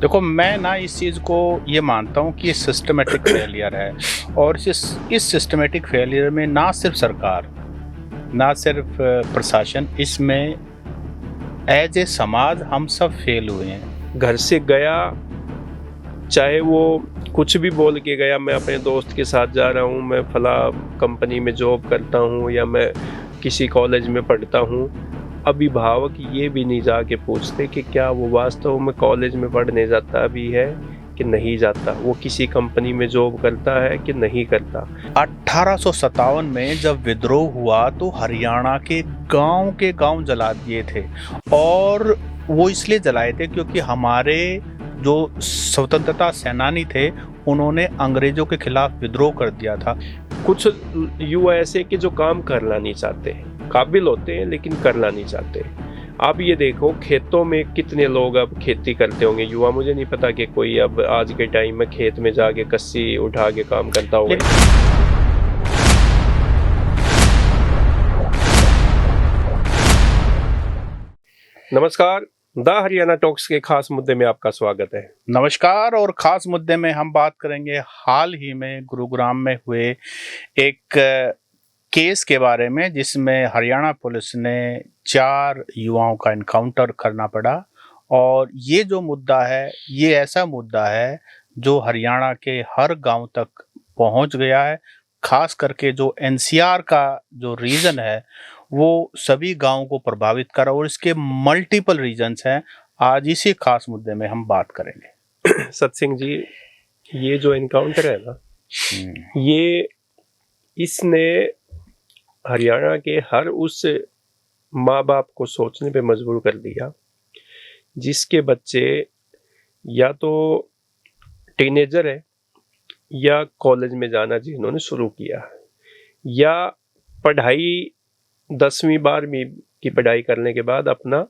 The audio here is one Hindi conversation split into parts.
देखो, मैं ना इस चीज़ को ये मानता हूँ कि ये सिस्टमैटिक फेलियर है और इस सिस्टमैटिक फेलियर में ना सिर्फ सरकार, ना सिर्फ प्रशासन, इसमें एज ए समाज हम सब फेल हुए हैं। घर से गया, चाहे वो कुछ भी बोल के गया, मैं अपने दोस्त के साथ जा रहा हूँ, मैं फला कंपनी में जॉब करता हूँ या मैं किसी कॉलेज में पढ़ता हूँ। अभिभावक ये भी नहीं जाके पूछते कि क्या वो वास्तव में कॉलेज में पढ़ने जाता भी है कि नहीं जाता, वो किसी कंपनी में जॉब करता है कि नहीं करता। 1857 में जब विद्रोह हुआ तो हरियाणा के गांव जला दिए थे, और वो इसलिए जलाए थे क्योंकि हमारे जो स्वतंत्रता सेनानी थे उन्होंने अंग्रेजों के खिलाफ विद्रोह कर दिया था। कुछ युवा ऐसे कि जो काम करना नहीं चाहते, काबिल होते हैं लेकिन करना नहीं चाहते। आप ये देखो, खेतों में कितने लोग अब खेती करते होंगे युवा, मुझे नहीं पता कि कोई अब आज के टाइम में खेत में जाके कस्सी उठा के काम करता होगा। नमस्कार, द हरियाणा टॉक्स के खास मुद्दे में आपका स्वागत है। नमस्कार। और खास मुद्दे में हम बात करेंगे हाल ही में गुरुग्राम में हुए एक केस के बारे में, जिसमें हरियाणा पुलिस ने 4 युवाओं का इनकाउंटर करना पड़ा। और ये जो मुद्दा है, ये ऐसा मुद्दा है जो हरियाणा के हर गांव तक पहुंच गया है। खास करके जो एनसीआर का जो रीजन है वो सभी गांवों को प्रभावित कर, और इसके मल्टीपल रीजन्स हैं। आज इसी खास मुद्दे में हम बात करेंगे। सत्सिंह जी, ये जो एनकाउंटर है ना, ये इसने हरियाणा के हर उस माँ बाप को सोचने पे मजबूर कर दिया जिसके बच्चे या तो टीनेजर है या कॉलेज में जाना जिन्होंने शुरू किया, या पढ़ाई 10वीं 12वीं की पढ़ाई करने के बाद अपना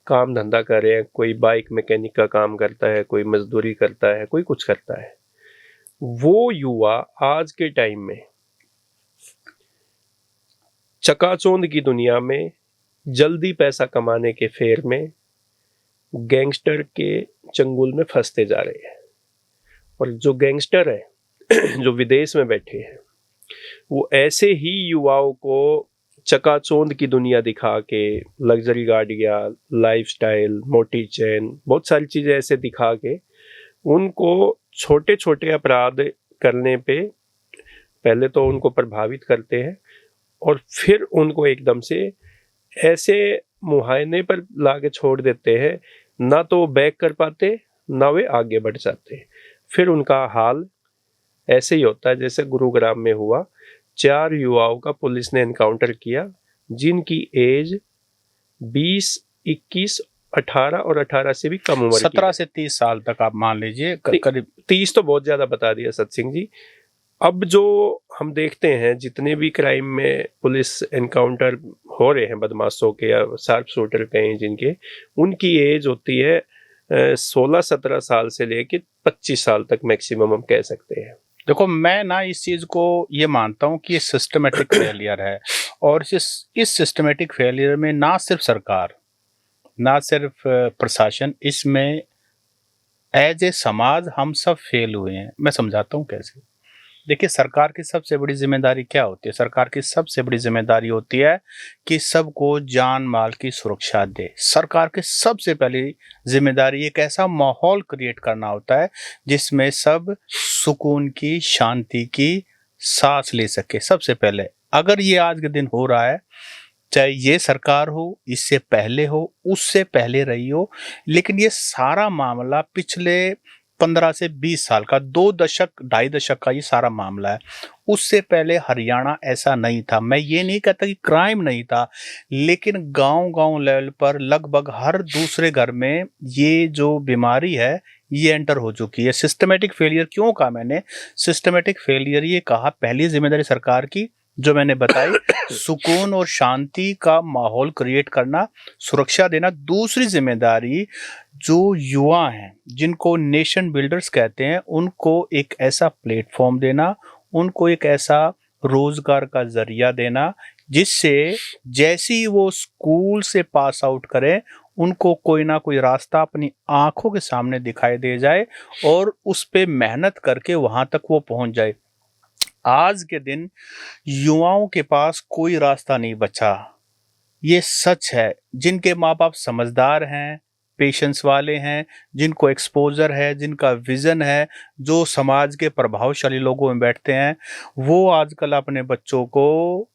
काम धंधा कर रहे हैं। कोई बाइक मैकेनिक का काम करता है, कोई मजदूरी करता है, कोई कुछ करता है। वो युवा आज के टाइम में चकाचौंध की दुनिया में जल्दी पैसा कमाने के फेर में गैंगस्टर के चंगुल में फंसते जा रहे हैं। और जो गैंगस्टर है जो विदेश में बैठे हैं, वो ऐसे ही युवाओं को चकाचौंध की दुनिया दिखा के, लग्जरी गाड़ियाँ, लाइफस्टाइल, मोटी चैन, बहुत सारी चीज़ें ऐसे दिखा के उनको छोटे छोटे अपराध करने पे पहले तो उनको प्रभावित करते हैं और फिर उनको एकदम से ऐसे मुहायने पर लाके छोड़ देते हैं। ना तो वो बैक कर पाते, ना वे आगे बढ़ जाते। फिर उनका हाल ऐसे ही होता है जैसे गुरुग्राम में हुआ। 4 युवाओं का पुलिस ने एनकाउंटर किया जिनकी एज 20, 21, 18 और 18 से भी कम उम्र, 17 से 30 साल तक आप मान लीजिए। करीब 30 तो बहुत ज्यादा बता दिया सत्सिंह जी। अब जो हम देखते हैं जितने भी क्राइम में पुलिस एनकाउंटर हो रहे हैं बदमाशों के या शार्प शूटर कहें जिनके, उनकी एज होती है 16-17 साल से लेके 25 साल तक मैक्सिमम हम कह सकते हैं। देखो, मैं ना इस चीज को ये मानता हूँ कि ये सिस्टमेटिक फेलियर है, और इस सिस्टमेटिक फेलियर में ना सिर्फ सरकार, ना सिर्फ प्रशासन, इसमें एज ए समाज हम सब फेल हुए हैं। मैं समझाता हूँ कैसे। देखिए, सरकार की सबसे बड़ी जिम्मेदारी क्या होती है? सरकार की सबसे बड़ी जिम्मेदारी होती है कि सबको जान माल की सुरक्षा दे। सरकार की सबसे पहली जिम्मेदारी एक ऐसा माहौल क्रिएट करना होता है जिसमें सब सुकून की, शांति की सांस ले सके। सबसे पहले, अगर ये आज के दिन हो रहा है, चाहे ये सरकार हो, इससे पहले हो, उससे पहले रही हो, लेकिन ये सारा मामला पिछले 15 से 20 साल का, 2 दशक, 2.5 दशक का ये सारा मामला है। उससे पहले हरियाणा ऐसा नहीं था। मैं ये नहीं कहता कि क्राइम नहीं था, लेकिन गांव-गांव लेवल पर लगभग हर दूसरे घर में ये जो बीमारी है ये एंटर हो चुकी है। सिस्टमेटिक फेलियर क्यों कहा मैंने? सिस्टमेटिक फेलियर ये कहा, पहली जिम्मेदारी सरकार की जो मैंने बताई, सुकून और शांति का माहौल क्रिएट करना, सुरक्षा देना। दूसरी जिम्मेदारी, जो युवा हैं जिनको नेशन बिल्डर्स कहते हैं, उनको एक ऐसा प्लेटफॉर्म देना, उनको एक ऐसा रोजगार का जरिया देना जिससे जैसे ही वो स्कूल से पास आउट करें उनको कोई ना कोई रास्ता अपनी आंखों के सामने दिखाई दे जाए और उस पे मेहनत करके वहां तक वो पहुंच जाए। आज के दिन युवाओं के पास कोई रास्ता नहीं बचा, ये सच है। जिनके माँ बाप समझदार हैं, पेशेंस वाले हैं, जिनको एक्सपोजर है, जिनका विजन है, जो समाज के प्रभावशाली लोगों में बैठते हैं, वो आजकल अपने बच्चों को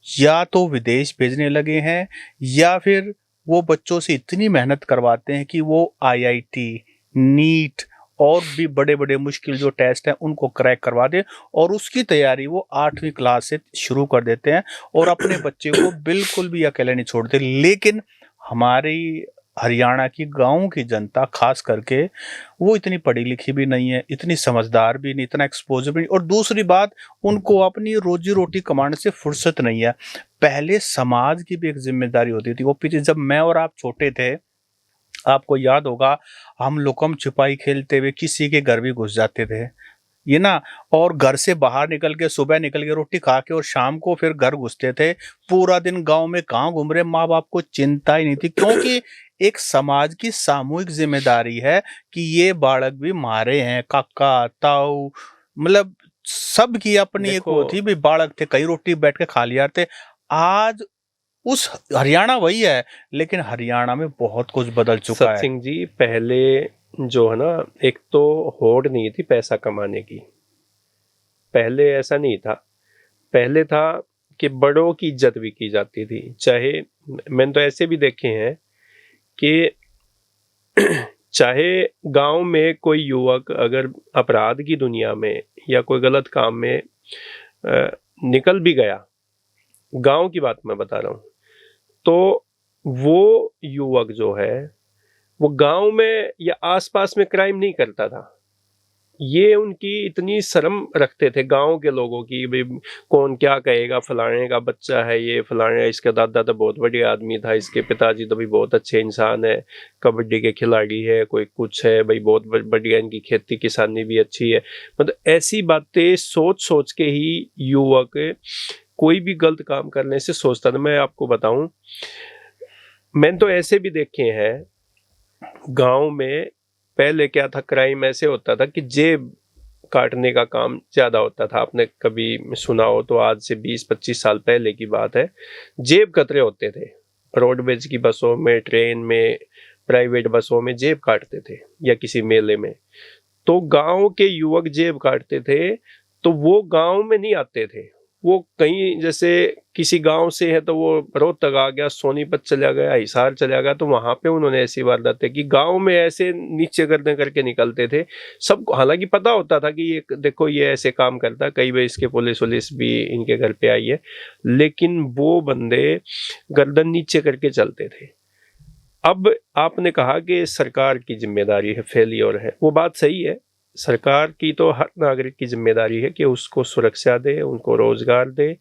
या तो विदेश भेजने लगे हैं या फिर वो बच्चों से इतनी मेहनत करवाते हैं कि वो आईआईटी, नीट और भी बड़े बड़े मुश्किल जो टेस्ट हैं उनको क्रैक करवा दे और उसकी तैयारी वो 8वीं क्लास से शुरू कर देते हैं और अपने बच्चे को बिल्कुल भी अकेले नहीं छोड़ते। लेकिन हमारी हरियाणा की गाँव की जनता खास करके वो इतनी पढ़ी लिखी भी नहीं है, इतनी समझदार भी नहीं, इतना एक्सपोजर भी नहीं, और दूसरी बात उनको अपनी रोजी रोटी कमाने से फुर्सत नहीं है। पहले समाज की भी एक जिम्मेदारी होती थी। वो पीछे जब मैं और आप छोटे थे, आपको याद होगा, हम लुकम छिपाई खेलते हुए किसी के घर भी घुस जाते थे, ये ना, और घर से बाहर निकल के सुबह निकल के रोटी खा के और शाम को फिर घर घुसते थे। पूरा दिन गांव में कहाँ घूम रहे, माँ बाप को चिंता ही नहीं थी, क्योंकि एक समाज की सामूहिक जिम्मेदारी है कि ये बालक भी मारे हैं, काका ताऊ, मतलब सबकी अपनी एक वो देखो थी भी, बालक थे कई रोटी बैठ के खा लिया थे। आज उस हरियाणा वही है, लेकिन हरियाणा में बहुत कुछ बदल चुका है। सत्सिंह जी, पहले जो है ना, एक तो होड़ नहीं थी पैसा कमाने की। पहले ऐसा नहीं था। पहले था कि बड़ों की इज्जत भी की जाती थी। चाहे मैंने तो ऐसे भी देखे हैं कि चाहे गांव में कोई युवक अगर अपराध की दुनिया में या कोई गलत काम में निकल भी गया, गांव की बात मैं बता रहा हूं, तो वो युवक जो है वो गांव में या आसपास में क्राइम नहीं करता था। ये उनकी इतनी शर्म रखते थे गांव के लोगों की, भाई कौन क्या कहेगा, फलाने का बच्चा है ये, फलाने, इसका दादा तो बहुत बढ़िया आदमी था, इसके पिताजी तो भी बहुत अच्छे इंसान है, कबड्डी के खिलाड़ी है, कोई कुछ है भाई, बहुत बढ़िया, इनकी खेती किसानी भी अच्छी है। मतलब ऐसी बातें सोच सोच के ही युवक कोई भी गलत काम करने से सोचता था। मैं आपको बताऊं, मैंने तो ऐसे भी देखे हैं गांव में। पहले क्या था, क्राइम ऐसे होता था कि जेब काटने का काम ज्यादा होता था। आपने कभी सुना हो तो, आज से 20-25 साल पहले की बात है। जेब कतरे होते थे, रोडवेज की बसों में, ट्रेन में, प्राइवेट बसों में जेब काटते थे, या किसी मेले में। तो गांव के युवक जेब काटते थे, तो वो गांव में नहीं आते थे। वो कहीं, जैसे किसी गांव से है तो वो रोहतक आ गया, सोनीपत चला गया, हिसार चला गया, तो वहां पे उन्होंने ऐसी वारदातें की। गांव में ऐसे नीचे गर्दन करके निकलते थे। सब हालांकि पता होता था कि ये देखो ये ऐसे काम करता है, कई बार इसके पुलिस भी इनके घर पे आई है, लेकिन वो बंदे गर्दन नीचे करके चलते थे। अब आपने कहा कि सरकार की जिम्मेदारी है, फेलियर है, वो बात सही है। सरकार की तो हर नागरिक की जिम्मेदारी है कि उसको सुरक्षा दे, उनको रोजगार दे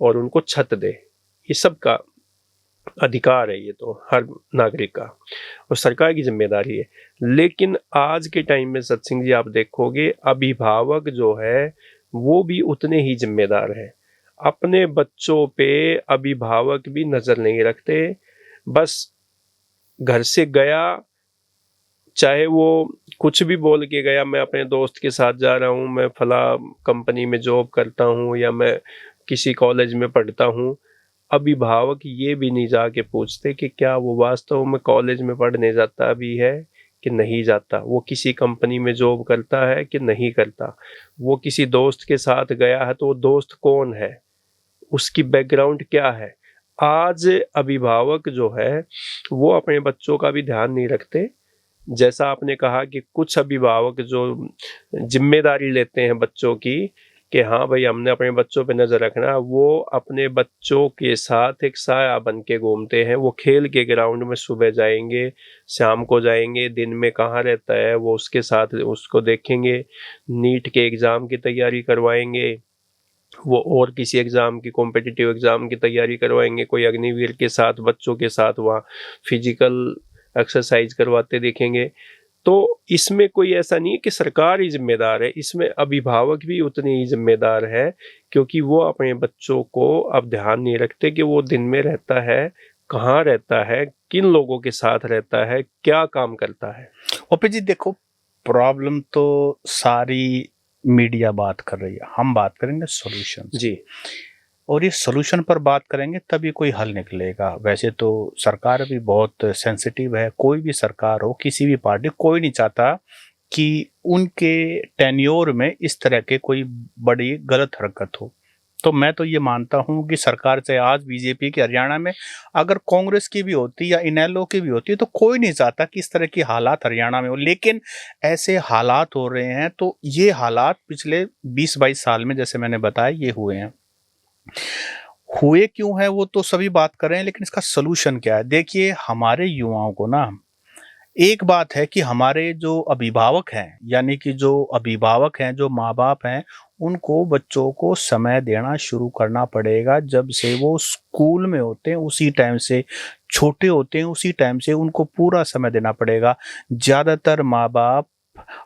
और उनको छत दे। ये सबका अधिकार है, ये तो हर नागरिक का, और सरकार की जिम्मेदारी है। लेकिन आज के टाइम में सत्सिंह जी, आप देखोगे अभिभावक जो है वो भी उतने ही जिम्मेदार हैं। अपने बच्चों पे अभिभावक भी नजर नहीं रखते। बस घर से गया, चाहे वो कुछ भी बोल के गया, मैं अपने दोस्त के साथ जा रहा हूँ, मैं फला कंपनी में जॉब करता हूँ, या मैं किसी कॉलेज में पढ़ता हूँ, अभिभावक ये भी नहीं जाके पूछते कि क्या वो वास्तव में कॉलेज में पढ़ने जाता भी है कि नहीं जाता, वो किसी कंपनी में जॉब करता है कि नहीं करता, वो किसी दोस्त के साथ गया है तो वो दोस्त कौन है, उसकी बैकग्राउंड क्या है। आज अभिभावक जो है वो अपने बच्चों का भी ध्यान नहीं रखते। जैसा आपने कहा कि कुछ अभिभावक जो जिम्मेदारी लेते हैं बच्चों की, कि हाँ भाई हमने अपने बच्चों पे नजर रखना, वो अपने बच्चों के साथ एक साया बन के घूमते हैं। वो खेल के ग्राउंड में सुबह जाएंगे, शाम को जाएंगे, दिन में कहाँ रहता है वो उसके साथ उसको देखेंगे, नीट के एग्जाम की तैयारी करवाएंगे, वो और किसी एग्जाम की, कॉम्पिटिटिव एग्जाम की तैयारी करवाएंगे, कोई अग्निवीर के साथ बच्चों के साथ वहाँ फिजिकल एक्सरसाइज करवाते देखेंगे। तो इसमें कोई ऐसा नहीं है कि सरकार ही जिम्मेदार है, इसमें अभिभावक भी उतने ही जिम्मेदार है, क्योंकि वो अपने बच्चों को अब ध्यान नहीं रखते कि वो दिन में रहता है कहाँ रहता है, किन लोगों के साथ रहता है, क्या काम करता है? ओपी जी देखो, प्रॉब्लम तो सारी मीडिया बात कर रही है, हम बात करेंगे सॉल्यूशन जी। और ये सॉल्यूशन पर बात करेंगे तभी कोई हल निकलेगा। वैसे तो सरकार भी बहुत सेंसिटिव है, कोई भी सरकार हो, किसी भी पार्टी, कोई नहीं चाहता कि उनके टेन्योर में इस तरह के कोई बड़ी गलत हरकत हो। तो मैं तो ये मानता हूँ कि सरकार चाहे आज बीजेपी की हरियाणा में, अगर कांग्रेस की भी होती या इनेलो की भी होती तो कोई नहीं चाहता कि इस तरह की हालात हरियाणा में हो, लेकिन ऐसे हालात हो रहे हैं। तो ये हालात पिछले 20-22 साल में, जैसे मैंने बताया, ये हुए हैं। हुए क्यों है वो तो सभी बात कर रहे हैं, लेकिन इसका सलूशन क्या है? देखिए, हमारे युवाओं को ना, एक बात है कि हमारे जो अभिभावक हैं, यानी कि जो अभिभावक हैं, जो माँ-बाप हैं, उनको बच्चों को समय देना शुरू करना पड़ेगा। जब से वो स्कूल में होते हैं उसी टाइम से, छोटे होते हैं उसी टाइम से उनको पूरा समय देना पड़ेगा। ज़्यादातर माँ-बाप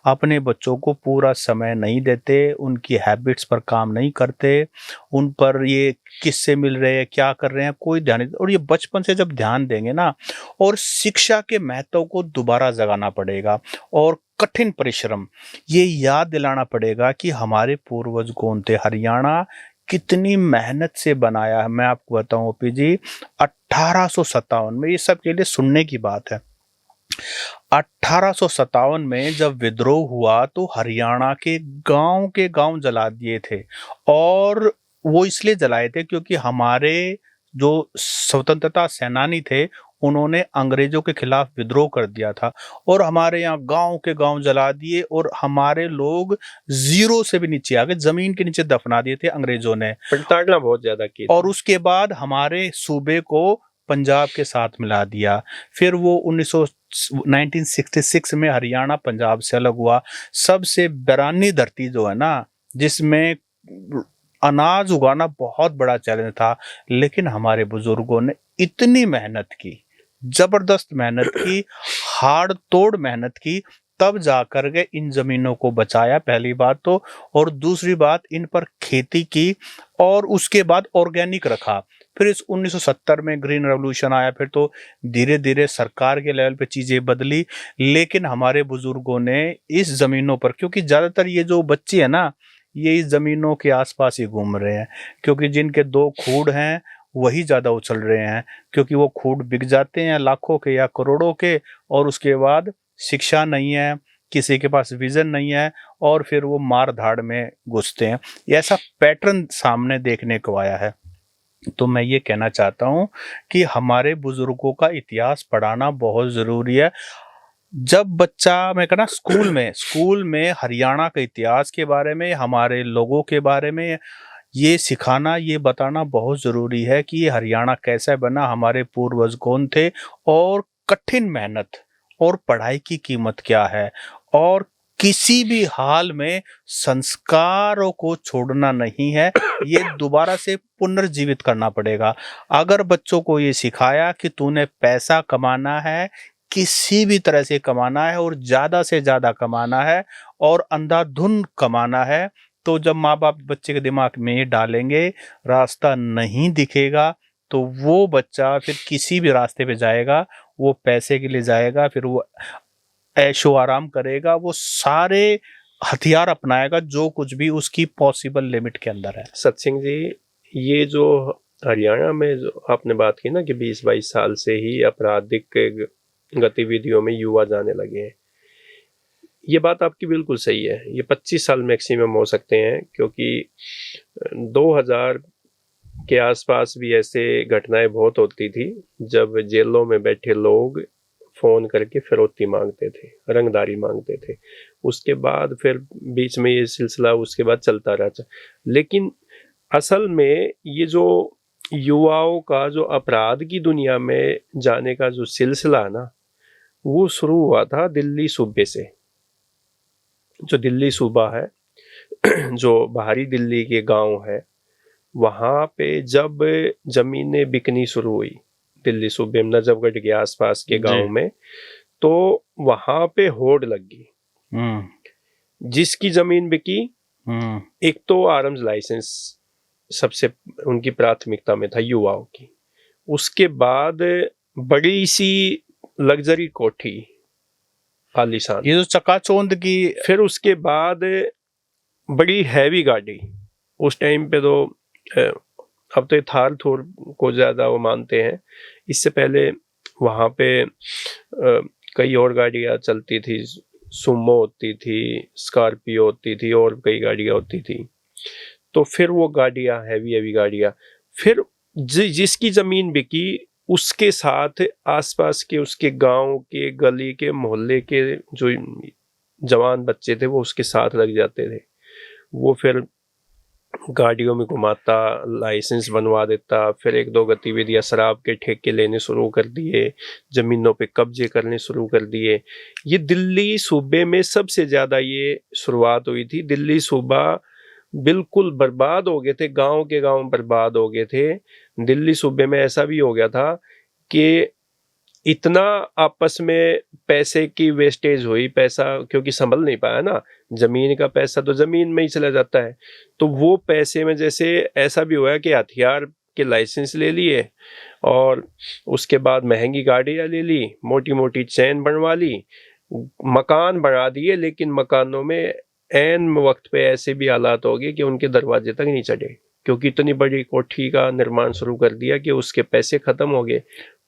अपने बच्चों को पूरा समय नहीं देते, उनकी हैबिट्स पर काम नहीं करते, उन पर ये किससे मिल रहे हैं, क्या कर रहे हैं, कोई ध्यान नहीं। और ये बचपन से जब ध्यान देंगे ना, और शिक्षा के महत्व को दोबारा जगाना पड़ेगा, और कठिन परिश्रम ये याद दिलाना पड़ेगा कि हमारे पूर्वज कौन थे, हरियाणा कितनी मेहनत से बनाया है। मैं आपको बताऊं ओपी जी, 1857 में, ये सब के लिए सुनने की बात है, 1857 में जब विद्रोह हुआ तो हरियाणा के गांव जला दिए थे। और वो इसलिए जलाए थे क्योंकि हमारे जो स्वतंत्रता सेनानी थे, उन्होंने अंग्रेजों के खिलाफ विद्रोह कर दिया था, और हमारे यहाँ गांव के गांव जला दिए, और हमारे लोग जीरो से भी नीचे आ गए, जमीन के नीचे दफना दिए थे अंग्रेजों ने। प्रताड़ना बहुत ज्यादा की और थी। उसके बाद हमारे सूबे को पंजाब के साथ मिला दिया। फिर वो 1966 में हरियाणा पंजाब से अलग हुआ। सबसे बैरानी धरती जो है ना, जिसमें अनाज उगाना बहुत बड़ा चैलेंज था, लेकिन हमारे बुजुर्गों ने इतनी मेहनत की, जबरदस्त मेहनत की, हाड़ तोड़ मेहनत की, तब जाकर के इन जमीनों को बचाया, पहली बात तो। और दूसरी बात, इन पर खेती की, और उसके बाद ऑर्गेनिक रखा। फिर इस 1970 में ग्रीन रेवोल्यूशन आया, फिर तो धीरे धीरे सरकार के लेवल पे चीजें बदली, लेकिन हमारे बुजुर्गों ने इस जमीनों पर, क्योंकि ज्यादातर ये जो बच्चे हैं ना, ये इस जमीनों के आसपास ही घूम रहे हैं, क्योंकि जिनके 2 खूड हैं वही ज्यादा उछल रहे हैं, क्योंकि वो खूड बिक जाते हैं लाखों के या करोड़ों के, और उसके बाद शिक्षा नहीं है, किसी के पास विजन नहीं है, और फिर वो मार धाड़ में घुसते हैं। ये ऐसा पैटर्न सामने देखने को आया है। तो मैं ये कहना चाहता हूँ कि हमारे बुजुर्गों का इतिहास पढ़ाना बहुत जरूरी है। जब बच्चा, मैं कहना, स्कूल में हरियाणा के इतिहास के बारे में, हमारे लोगों के बारे में ये सिखाना, ये बताना बहुत जरूरी है कि ये हरियाणा कैसे बना, हमारे पूर्वज कौन थे, और कठिन मेहनत और पढ़ाई की कीमत क्या है, और किसी भी हाल में संस्कारों को छोड़ना नहीं है, ये दोबारा से पुनर्जीवित करना पड़ेगा। अगर बच्चों को ये सिखाया कि तूने पैसा कमाना है, किसी भी तरह से कमाना है, और ज्यादा से ज्यादा कमाना है, और अंधाधुंध कमाना है, तो जब माँ बाप बच्चे के दिमाग में ये डालेंगे, रास्ता नहीं दिखेगा, तो वो बच्चा फिर किसी भी रास्ते पे जाएगा, वो पैसे के लिए जाएगा, फिर वो ऐशो आराम करेगा, वो सारे हथियार अपनाएगा जो कुछ भी उसकी पॉसिबल लिमिट के अंदर है। सत्सिंह जी, ये जो हरियाणा में जो आपने बात की ना कि 20-22 साल से ही आपराधिक गतिविधियों में युवा जाने लगे हैं, ये बात आपकी बिल्कुल सही है। ये 25 साल मैक्सिमम हो सकते हैं, क्योंकि 2000 के आसपास भी ऐसे घटनाएं बहुत होती थी जब जेलों में बैठे लोग फोन करके फिरौती मांगते थे, रंगदारी मांगते थे। उसके बाद फिर बीच में ये सिलसिला उसके बाद चलता रहता। लेकिन असल में ये जो युवाओं का जो अपराध की दुनिया में जाने का जो सिलसिला है ना, वो शुरू हुआ था दिल्ली सूबे से। जो दिल्ली सूबा है, जो बाहरी दिल्ली के गांव है, वहाँ पे जब जमीनें बिकनी शुरू हुई दिल्ली सूबे में, नजफगढ़ के आसपास के गांव में, तो वहाँ पे होड़ लग गई। जिसकी जमीन बिकी, एक तो आर्म्स लाइसेंस सबसे उनकी प्राथमिकता में था युवाओं की, उसके बाद बड़ी सी लग्जरी कोठी आलीशान, ये जो चकाचौंध की, फिर उसके बाद बड़ी हैवी गाड़ी। उस टाइम पे तो अब तो ये थार थोर को ज़्यादा वो मानते हैं, इससे पहले वहाँ पे कई और गाड़ियाँ चलती थी, सुमो होती थी, स्कॉर्पियो होती थी और कई गाड़ियाँ होती थी। तो फिर वो गाड़ियाँ, हैवी हैवी गाड़ियाँ, फिर जिसकी ज़मीन बिकी उसके साथ आसपास के उसके गांव के, गली के, मोहल्ले के जो जवान बच्चे थे वो उसके साथ लग जाते थे। वो फिर गाड़ियों में घुमाता, लाइसेंस बनवा देता, फिर एक दो गतिविधियां, शराब के ठेके लेने शुरू कर दिए, जमीनों पे कब्जे करने शुरू कर दिए। ये दिल्ली सूबे में सबसे ज्यादा ये शुरुआत हुई थी। दिल्ली सूबा बिल्कुल बर्बाद हो गए थे, गांव के गांव बर्बाद हो गए थे। दिल्ली सूबे में ऐसा भी हो गया था कि इतना आपस में पैसे की वेस्टेज हुई, पैसा क्योंकि संभल नहीं पाया ना, जमीन का पैसा तो जमीन में ही चला जाता है। तो वो पैसे में जैसे ऐसा भी हुआ कि हथियार के लाइसेंस ले लिए और उसके बाद महंगी गाड़ियां ले ली, मोटी मोटी चैन बनवा ली, मकान बना दिए, लेकिन मकानों में ऐन वक्त पे ऐसे भी हालात हो गए कि उनके दरवाजे तक नहीं चढ़े, क्योंकि इतनी बड़ी कोठी का निर्माण शुरू कर दिया कि उसके पैसे खत्म हो गए।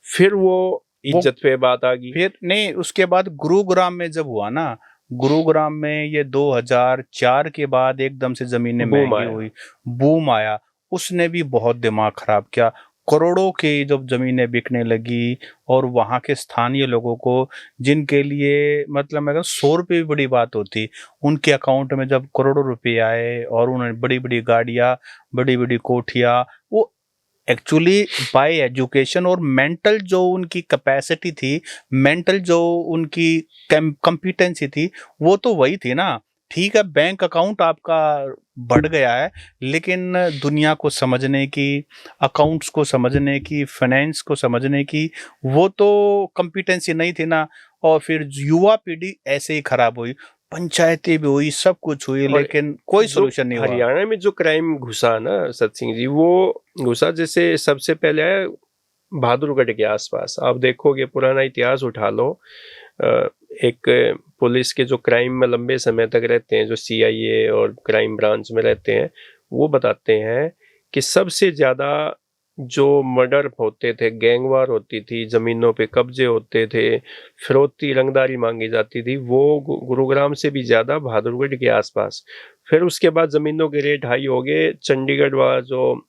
फिर वो इज्जत पे बात आ गई। फिर नहीं, उसके बाद गुरुग्राम में जब हुआ ना, गुरुग्राम में ये 2004 के बाद एकदम से जमीनें महंगी हुई, बूम आया, उसने भी बहुत दिमाग खराब किया। करोड़ों की जब जमीनें बिकने लगी और वहां के स्थानीय लोगों को, जिनके लिए मतलब मैं 100 रुपये भी बड़ी बात होती, उनके अकाउंट में जब करोड़ों रुपए आए और उन्होंने बड़ी बड़ी गाड़ियां, बड़ी बड़ी कोठियां, वो एक्चुअली बाय एजुकेशन और मेंटल जो उनकी कैपेसिटी थी, मेंटल जो उनकी कॉम्पिटेंसी थी, वो तो वही थी ना। ठीक है, बैंक अकाउंट आपका बढ़ गया है, लेकिन दुनिया को समझने की, अकाउंट्स को समझने की, फाइनेंस को समझने की, वो तो कॉम्पिटेंसी नहीं थी ना। और फिर युवा पीढ़ी ऐसे ही खराब हुई, पंचायतें भी हुई, सब कुछ हुई, लेकिन कोई सोल्यूशन नहीं हुआ। हरियाणा में जो क्राइम घुसा ना सत सिंह जी, वो घुसा जैसे सबसे पहले है बहादुरगढ़ के आसपास। आप देखोगे, पुराना इतिहास उठा लो, एक पुलिस के जो क्राइम में लंबे समय तक रहते हैं, जो सीआईए और क्राइम ब्रांच में रहते हैं, वो बताते हैं कि सबसे ज्यादा जो मर्डर होते थे, गैंगवार होती थी, जमीनों पे कब्जे होते थे, फिरौती रंगदारी मांगी जाती थी, वो गुरुग्राम से भी ज्यादा बहादुरगढ़ के आसपास। फिर उसके बाद जमीनों के रेट हाई हो गए, चंडीगढ़ वाला जो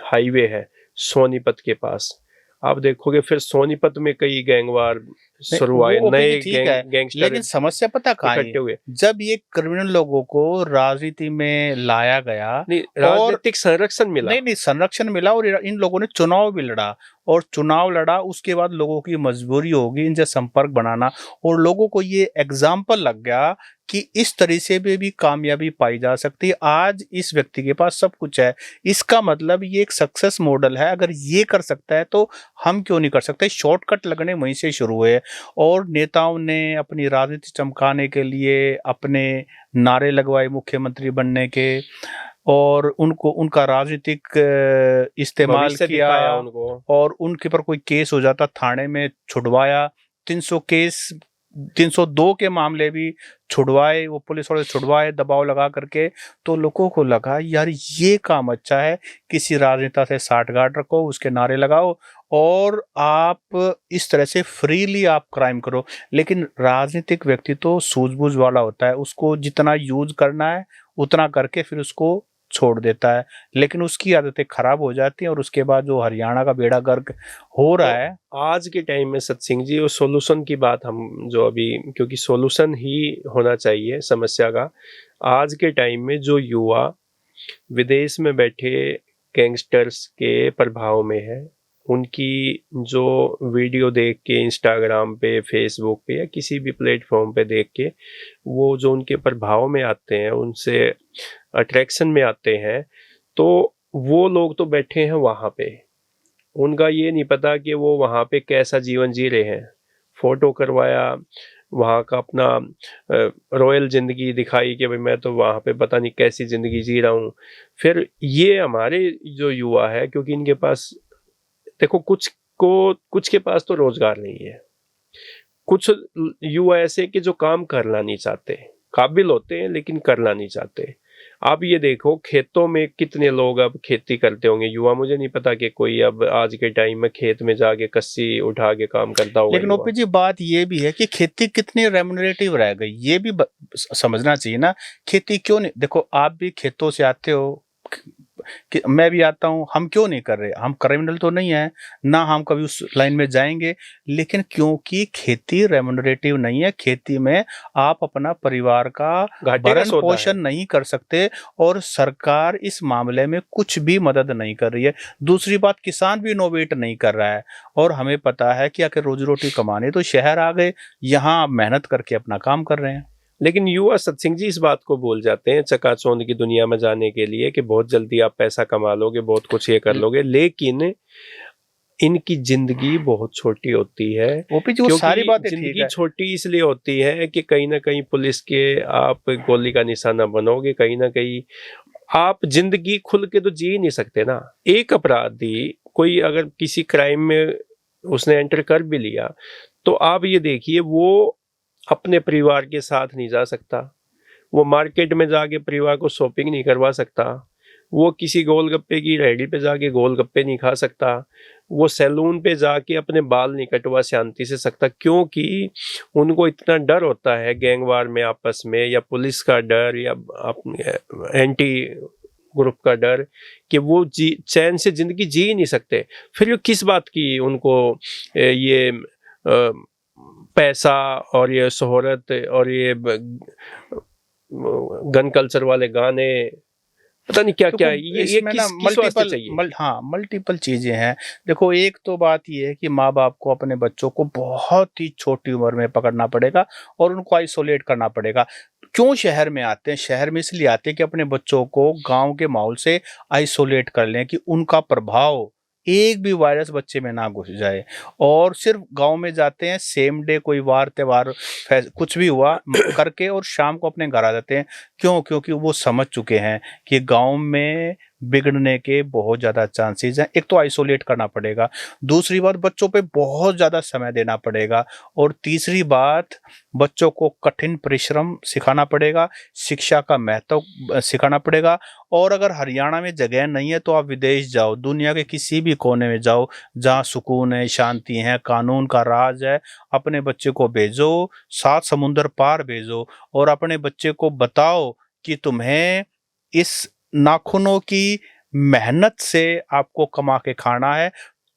हाईवे है सोनीपत के पास, आप देखोगे फिर सोनीपत में कई गैंगवार शुरू हुए, नए गैंगस्टर। लेकिन समस्या पता कहाँ है? हुए जब ये क्रिमिनल लोगों को राजनीति में लाया गया, नहीं, राजनीतिक संरक्षण मिला, नहीं संरक्षण मिला, और इन लोगों ने चुनाव भी लड़ा, और चुनाव लड़ा, उसके बाद लोगों की मजबूरी होगी इनसे संपर्क बनाना, और लोगों को ये एग्जाम्पल लग गया कि इस तरह से भी कामयाबी पाई जा सकती है। आज इस व्यक्ति के पास सब कुछ है, इसका मतलब ये एक सक्सेस मॉडल है। अगर ये कर सकता है तो हम क्यों नहीं कर सकते? शॉर्टकट लगने वहीं से शुरू हुए, और नेताओं ने अपनी राजनीति चमकाने के लिए अपने नारे लगवाए मुख्यमंत्री बनने के, और उनको उनका राजनीतिक इस्तेमाल किया उनको, और उनके पर कोई केस हो जाता थाने में छुड़वाया, 302 के मामले भी छुड़वाए, वो पुलिस वाले छुड़वाए दबाव लगा करके। तो लोगों को लगा यार ये काम अच्छा है, किसी राजनेता से साठगांठ रखो, उसके नारे लगाओ, और आप इस तरह से फ्रीली आप क्राइम करो। लेकिन राजनीतिक व्यक्ति तो सूझबूझ वाला होता है, उसको जितना यूज करना है उतना करके फिर उसको छोड़ देता है, लेकिन उसकी आदतें खराब हो जाती हैं, और उसके बाद जो हरियाणा का बेड़ा गर्क हो रहा है आज के टाइम में सत सिंह जी, वो सोल्यूशन की बात हम जो अभी, क्योंकि सोल्यूशन ही होना चाहिए समस्या का। आज के टाइम में जो युवा विदेश में बैठे गैंगस्टर्स के प्रभाव में है, उनकी जो वीडियो देख के इंस्टाग्राम पे, फेसबुक पे या किसी भी प्लेटफॉर्म पे देख के वो जो उनके प्रभाव में आते हैं, उनसे अट्रैक्शन में आते हैं, तो वो लोग तो बैठे हैं वहाँ पे, उनका ये नहीं पता कि वो वहाँ पे कैसा जीवन जी रहे हैं। फोटो करवाया, वहाँ का अपना रॉयल जिंदगी दिखाई कि भाई मैं तो वहाँ पे पता नहीं कैसी जिंदगी जी रहा हूँ। फिर ये हमारे जो युवा है, क्योंकि इनके पास देखो कुछ के पास तो रोजगार नहीं है, कुछ युवा ऐसे कि जो काम करना नहीं चाहते, काबिल होते हैं लेकिन करना नहीं चाहते। आप ये देखो खेतों में कितने लोग अब खेती करते होंगे युवा, मुझे नहीं पता कि कोई अब आज के टाइम में खेत में जाके कस्सी उठा के काम करता होगा। लेकिन ओपी जी बात ये भी है कि खेती कितनी रेम्युनरेटिव रह गई, ये भी समझना चाहिए ना। खेती क्यों नहीं, देखो आप भी खेतों से आते हो कि मैं भी आता हूं, हम क्यों नहीं कर रहे? हम क्रिमिनल तो नहीं है ना, हम कभी उस लाइन में जाएंगे, लेकिन क्योंकि खेती रेम्युनरेटिव नहीं है, खेती में आप अपना परिवार का भरण पोषण नहीं कर सकते और सरकार इस मामले में कुछ भी मदद नहीं कर रही है। दूसरी बात, किसान भी इनोवेट नहीं कर रहा है और हमें पता है कि आखिर रोजी रोटी कमाने तो शहर आ गए, यहाँ मेहनत करके अपना काम कर रहे हैं। लेकिन युवा सत्सिंह जी इस बात को भूल जाते हैं चकाचौंध की दुनिया में जाने के लिए कि बहुत जल्दी आप पैसा कमा लोगे, बहुत कुछ ये कर लोगे, लेकिन इनकी जिंदगी बहुत छोटी होती है। ओपी जी वो सारी बातें ठीक है। जिंदगी छोटी इसलिए होती है कि कहीं ना कहीं पुलिस के आप गोली का निशाना बनोगे, कहीं ना कहीं आप जिंदगी खुल के तो जी नहीं सकते ना। एक अपराधी कोई अगर किसी क्राइम में उसने एंटर कर भी लिया तो आप ये देखिए वो अपने परिवार के साथ नहीं जा सकता, वो मार्केट में जाके परिवार को शॉपिंग नहीं करवा सकता, वो किसी गोलगप्पे की रेहड़ी पे जाके गोलगप्पे नहीं खा सकता, वो सैलून पे जाके अपने बाल नहीं कटवा शांति से सकता, क्योंकि उनको इतना डर होता है गैंगवार में आपस में, या पुलिस का डर, या एंटी ग्रुप का डर, कि वो चैन से जिंदगी जी ही नहीं सकते। फिर ये किस बात की उनको ये पैसा और ये शोहरत और ये गन कल्चर वाले गाने, पता नहीं क्या क्या, ये किस वास्ते चाहिए? हाँ, मल्टीपल चीजें हैं। देखो एक तो बात ये है कि माँ बाप को अपने बच्चों को बहुत ही छोटी उम्र में पकड़ना पड़ेगा और उनको आइसोलेट करना पड़ेगा। क्यों शहर में आते हैं? शहर में इसलिए आते हैं कि अपने बच्चों को गांव के माहौल से आइसोलेट कर लें, कि उनका प्रभाव एक भी वायरस बच्चे में ना घुस जाए। और सिर्फ गांव में जाते हैं, सेम डे कोई वार त्योहार कुछ भी हुआ करके और शाम को अपने घर आ जाते हैं। क्यों? क्योंकि वो समझ चुके हैं कि गांव में बिगड़ने के बहुत ज़्यादा चांसेस हैं। एक तो आइसोलेट करना पड़ेगा, दूसरी बात बच्चों पे बहुत ज़्यादा समय देना पड़ेगा, और तीसरी बात बच्चों को कठिन परिश्रम सिखाना पड़ेगा, शिक्षा का महत्व सिखाना पड़ेगा। और अगर हरियाणा में जगह नहीं है तो आप विदेश जाओ, दुनिया के किसी भी कोने में जाओ जहाँ सुकून है, शांति है, कानून का राज है, अपने बच्चे को भेजो, 7 समुंदर पार भेजो और अपने बच्चे को बताओ कि तुम्हें इस नाखूनों की मेहनत से आपको कमा के खाना है,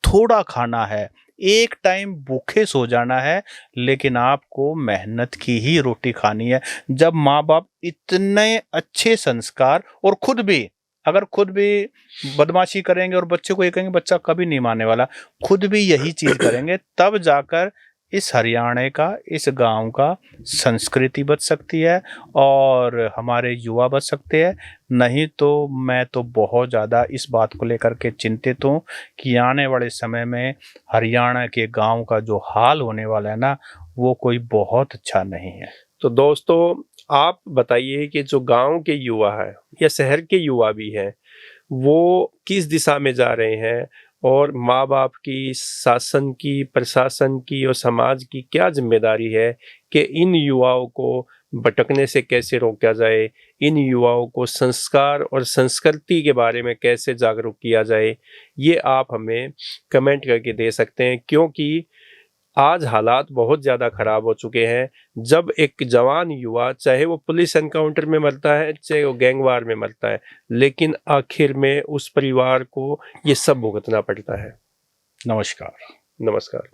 थोड़ा खाना है, एक टाइम भूखे सो जाना है, लेकिन आपको मेहनत की ही रोटी खानी है। जब माँ बाप इतने अच्छे संस्कार, और खुद भी अगर खुद भी बदमाशी करेंगे और बच्चे को ये कहेंगे, बच्चा कभी नहीं मानने वाला, खुद भी यही चीज करेंगे, तब जाकर इस हरियाणा का, इस गांव का संस्कृति बच सकती है और हमारे युवा बच सकते हैं। नहीं तो मैं तो बहुत ज़्यादा इस बात को लेकर के चिंतित हूँ कि आने वाले समय में हरियाणा के गांव का जो हाल होने वाला है ना, वो कोई बहुत अच्छा नहीं है। तो दोस्तों आप बताइए कि जो गांव के युवा है या शहर के युवा भी हैं, वो किस दिशा में जा रहे हैं, और माँ बाप की, शासन की, प्रशासन की और समाज की क्या जिम्मेदारी है कि इन युवाओं को भटकने से कैसे रोका जाए, इन युवाओं को संस्कार और संस्कृति के बारे में कैसे जागरूक किया जाए। ये आप हमें कमेंट करके दे सकते हैं, क्योंकि आज हालात बहुत ज़्यादा ख़राब हो चुके हैं। जब एक जवान युवा, चाहे वो पुलिस एनकाउंटर में मरता है, चाहे वो गैंगवार में मरता है, लेकिन आखिर में उस परिवार को ये सब भुगतना पड़ता है। नमस्कार। नमस्कार।